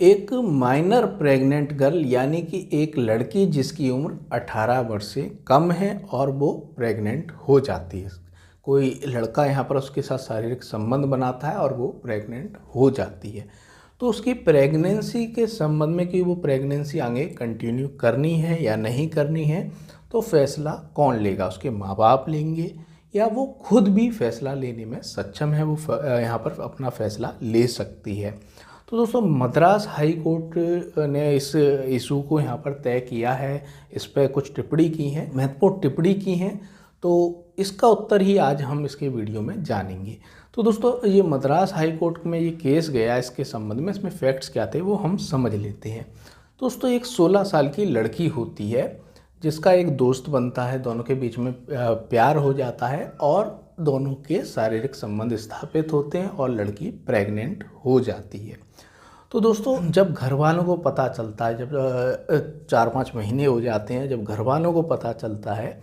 एक minor pregnant girl यानी कि एक लड़की जिसकी उम्र 18 वर्ष से कम है और वो प्रेग्नेंट हो जाती है। कोई लड़का यहाँ पर उसके साथ शारीरिक संबंध बनाता है और वो प्रेग्नेंट हो जाती है, तो उसकी प्रेगनेंसी के संबंध में कि वो प्रेगनेंसी आगे कंटिन्यू करनी है या नहीं करनी है, तो फैसला कौन लेगा? उसके माँ बाप लेंगे या वो खुद भी फैसला लेने में सक्षम है, वो यहाँ पर अपना फैसला ले सकती है। तो दोस्तों, मद्रास हाई कोर्ट ने इस इशू को यहाँ पर तय किया है, इस पर कुछ टिप्पणी की है, महत्वपूर्ण टिप्पणी की हैं, तो इसका उत्तर ही आज हम इसके वीडियो में जानेंगे। तो दोस्तों, ये मद्रास हाई कोर्ट में ये केस गया, इसके संबंध में इसमें फैक्ट्स क्या थे वो हम समझ लेते हैं। दोस्तों, एक 16 साल की लड़की होती है जिसका एक दोस्त बनता है, दोनों के बीच में प्यार हो जाता है और दोनों के शारीरिक संबंध स्थापित होते हैं और लड़की प्रेग्नेंट हो जाती है। तो दोस्तों, जब घर वालों को पता चलता है, जब 4-5 महीने हो जाते हैं, जब घर वालों को पता चलता है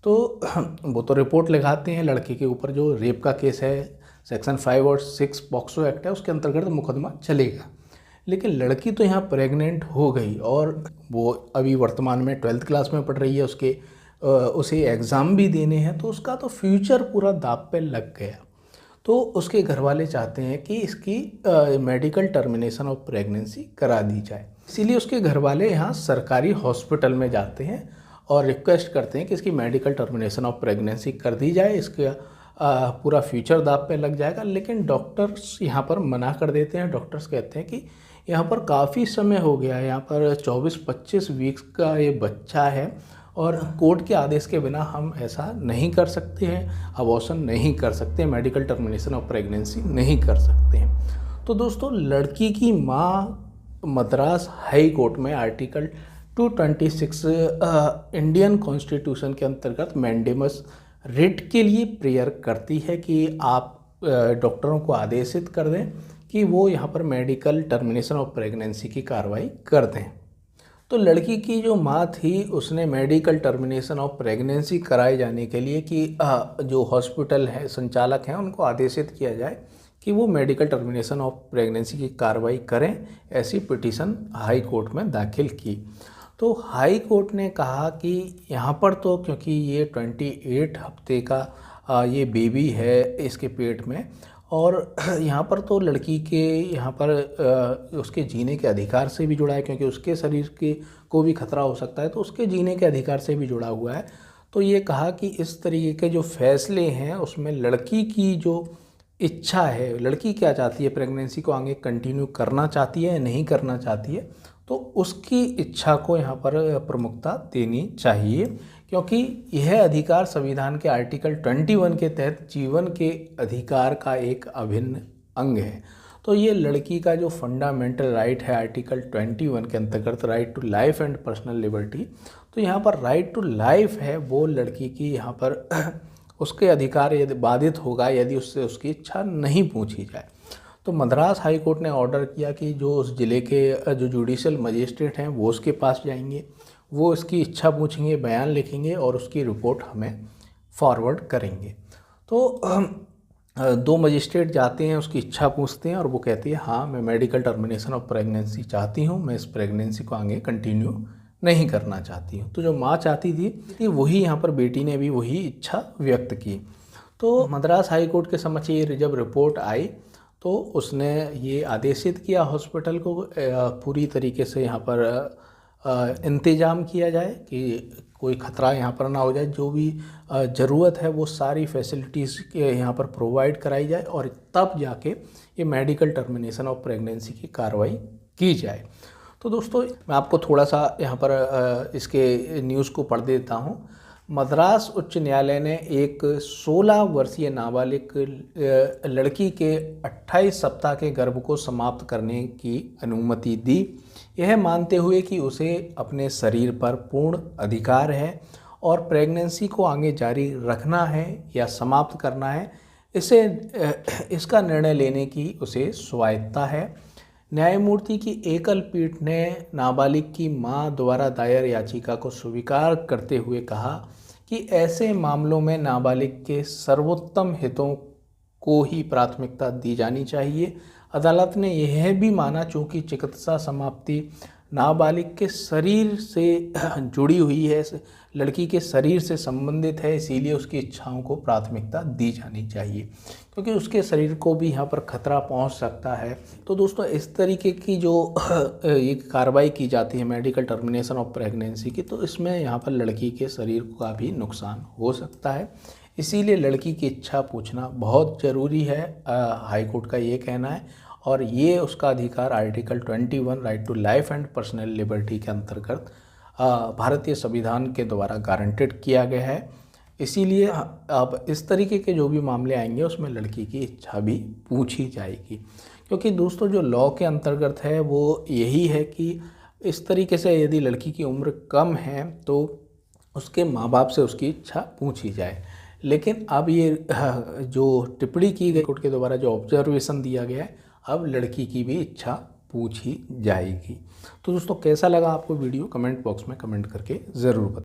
तो वो तो रिपोर्ट लगाते हैं लड़के के ऊपर। जो रेप का केस है, सेक्शन 5 और 6 पॉक्सो एक्ट है, उसके अंतर्गत मुकदमा चलेगा। लेकिन लड़की तो यहाँ प्रेग्नेंट हो गई और वो अभी वर्तमान में 12th क्लास में पढ़ रही है, उसे एग्ज़ाम भी देने हैं, तो उसका तो फ्यूचर पूरा दांव पे लग गया। तो उसके घर वाले चाहते हैं कि इसकी मेडिकल टर्मिनेशन ऑफ प्रेगनेंसी करा दी जाए। इसीलिए उसके घर वाले यहाँ सरकारी हॉस्पिटल में जाते हैं और रिक्वेस्ट करते हैं कि इसकी मेडिकल टर्मिनेशन ऑफ प्रेगनेंसी कर दी जाए, इसका पूरा फ्यूचर दांव पे लग जाएगा। लेकिन डॉक्टर्स यहाँ पर मना कर देते हैं। डॉक्टर्स कहते हैं कि यहाँ पर काफ़ी समय हो गया है, यहाँ पर 24-25 वीक्स का ये बच्चा है और कोर्ट के आदेश के बिना हम ऐसा नहीं कर सकते हैं, अबॉर्शन नहीं कर सकते, मेडिकल टर्मिनेशन ऑफ प्रेगनेंसी नहीं कर सकते हैं। तो दोस्तों, लड़की की माँ मद्रास हाई कोर्ट में आर्टिकल 226 इंडियन कॉन्स्टिट्यूशन के अंतर्गत मैंडेमस रिट के लिए प्रेयर करती है कि आप डॉक्टरों को आदेशित कर दें कि वो यहाँ पर मेडिकल टर्मिनेशन ऑफ प्रेगनेंसी की कार्रवाई कर दें। तो लड़की की जो माँ थी उसने मेडिकल टर्मिनेशन ऑफ प्रेगनेंसी कराए जाने के लिए कि जो हॉस्पिटल है, संचालक हैं, उनको आदेशित किया जाए कि वो मेडिकल टर्मिनेशन ऑफ प्रेगनेंसी की कार्रवाई करें, ऐसी पिटीशन हाई कोर्ट में दाखिल की। तो हाई कोर्ट ने कहा कि यहाँ पर तो क्योंकि ये 28 हफ्ते का ये बेबी है इसके पेट में, और यहाँ पर तो लड़की के यहाँ पर उसके जीने के अधिकार से भी जुड़ा है, क्योंकि उसके शरीर के को भी खतरा हो सकता है, तो उसके जीने के अधिकार से भी जुड़ा हुआ है। तो ये कहा कि इस तरीके के जो फैसले हैं उसमें लड़की की जो इच्छा है, लड़की क्या चाहती है, प्रेगनेंसी को आगे कंटिन्यू करना चाहती है या नहीं करना चाहती है, तो उसकी इच्छा को यहाँ पर प्रमुखता देनी चाहिए, क्योंकि यह अधिकार संविधान के आर्टिकल 21 के तहत जीवन के अधिकार का एक अभिन्न अंग है। तो ये लड़की का जो फंडामेंटल राइट है आर्टिकल 21 के अंतर्गत, right to life and personal liberty, तो यहाँ पर राइट टू लाइफ है, वो लड़की की यहाँ पर उसके अधिकार यदि बाधित होगा यदि उससे उसकी इच्छा नहीं पूछी जाए। तो मद्रास हाई कोर्ट ने ऑर्डर किया कि जो उस ज़िले के जो जुडिशियल मजिस्ट्रेट हैं वो उसके पास जाएंगे, वो इसकी इच्छा पूछेंगे, बयान लिखेंगे और उसकी रिपोर्ट हमें फॉरवर्ड करेंगे। तो 2 मजिस्ट्रेट जाते हैं, उसकी इच्छा पूछते हैं और वो कहती है हाँ, मैं मेडिकल टर्मिनेशन ऑफ प्रेगनेंसी चाहती हूँ, मैं इस प्रेगनेंसी को आगे कंटिन्यू नहीं करना चाहती हूँ। तो जो माँ चाहती थी वही यहाँ पर बेटी ने भी वही इच्छा व्यक्त की। तो मद्रास हाई कोर्ट के समक्ष ये जब रिपोर्ट आई तो उसने ये आदेशित किया हॉस्पिटल को पूरी तरीके से यहाँ पर इंतज़ाम किया जाए कि कोई ख़तरा यहाँ पर ना हो जाए, जो भी ज़रूरत है वो सारी फैसिलिटीज़ यहाँ पर प्रोवाइड कराई जाए और तब जाके ये मेडिकल टर्मिनेशन ऑफ प्रेगनेंसी की कार्रवाई की जाए। तो दोस्तों, मैं आपको थोड़ा सा यहाँ पर इसके न्यूज़ को पढ़ देता हूँ। मद्रास उच्च न्यायालय ने एक 16 वर्षीय नाबालिग लड़की के 28 सप्ताह के गर्भ को समाप्त करने की अनुमति दी, यह मानते हुए कि उसे अपने शरीर पर पूर्ण अधिकार है और प्रेगनेंसी को आगे जारी रखना है या समाप्त करना है, इसका निर्णय लेने की उसे स्वायत्ता है। न्यायमूर्ति की एकल पीठ ने नाबालिग की मां द्वारा दायर याचिका को स्वीकार करते हुए कहा कि ऐसे मामलों में नाबालिग के सर्वोत्तम हितों को ही प्राथमिकता दी जानी चाहिए, अदालत ने यह भी माना चूँकि चिकित्सा समाप्ति नाबालिग के शरीर से जुड़ी हुई है, लड़की के शरीर से संबंधित है, इसीलिए उसकी इच्छाओं को प्राथमिकता दी जानी चाहिए, क्योंकि उसके शरीर को भी यहाँ पर खतरा पहुँच सकता है। तो दोस्तों इस तरीके की जो एक कार्रवाई की जाती है मेडिकल टर्मिनेशन ऑफ प्रेगनेंसी की, तो इसमें यहाँ पर लड़की के शरीर का भी नुकसान हो सकता है, इसीलिए लड़की की इच्छा पूछना बहुत ज़रूरी है, हाई कोर्ट का ये कहना है। और ये उसका अधिकार article 21 right to life and personal liberty के अंतर्गत भारतीय संविधान के द्वारा गारंटेड किया गया है। इसीलिए अब इस तरीके के जो भी मामले आएंगे उसमें लड़की की इच्छा भी पूछी जाएगी, क्योंकि दोस्तों जो लॉ के अंतर्गत है वो यही है कि इस तरीके से यदि लड़की की उम्र कम है तो उसके माँ बाप से उसकी इच्छा पूछी जाए। लेकिन अब ये जो टिप्पणी की गई कोर्ट के द्वारा, जो ऑब्जर्वेशन दिया गया है, अब लड़की की भी इच्छा पूछी जाएगी। तो दोस्तों कैसा लगा आपको वीडियो, कमेंट बॉक्स में कमेंट करके ज़रूर बताएं।